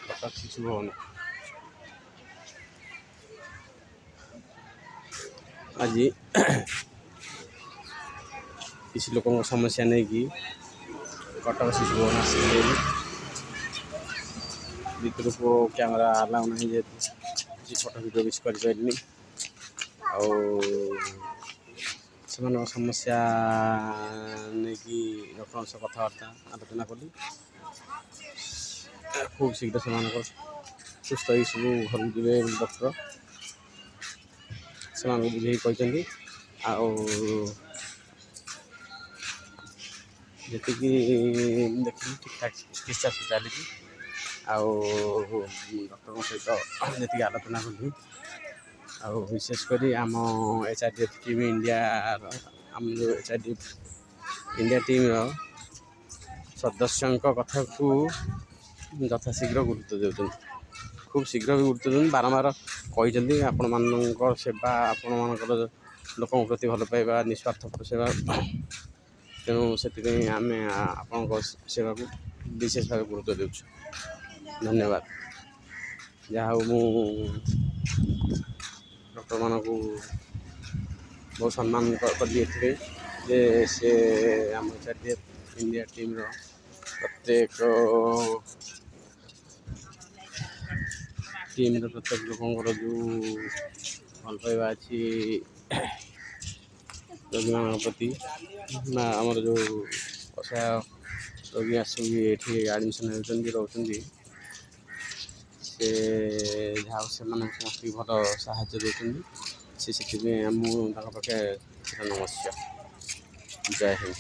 कटक शिशु भवन आज किसी लोक समस्या नहीं कि कटक शिशु भवन आस भर को कैमेरा अलाउ नहीं जेहतु फोटो भिडियो किसी करें समस्या नहीं कि डॉक्टर सह कथबार्ता आलोचना कली खूब शीघ्र से सुस्थ हो सब घर जी डॉक्टर से बुझे कहते जी देखिए ठीक ठाक चिकित्सा चली डॉक्टर सहित जी आलोचना कली विशेषकर आम HRDF टीम इंडिया आम जो HRDF इंडिया टीम सदस्यों कथा को यथाशीघ्र गुरुत्व देते खूब शीघ्र भी गुरुत्व देते बारंबार कहते आपण मान सेवा आपण मान लोक प्रति भल पाइबा निस्वार्थपर सेवा तेणु से आम आपण सेवा को विशेष भाव गुरुत्व देचु धन्यवाद जहाँ मु डॉक्टर मान को बहुत सम्मान कली जे से आम HRDF इंडिया टीम प्रत्येक टीम प्रत्येक लोक जो भल पाइबा अच्छी रोगी मान प्रति आमर जो असहाय रोगी आसिक ये आडमिशन होती रोचे से जहाँ से समस्त भल साहाय्य देते से पाखे नमस्कार जय हिंद।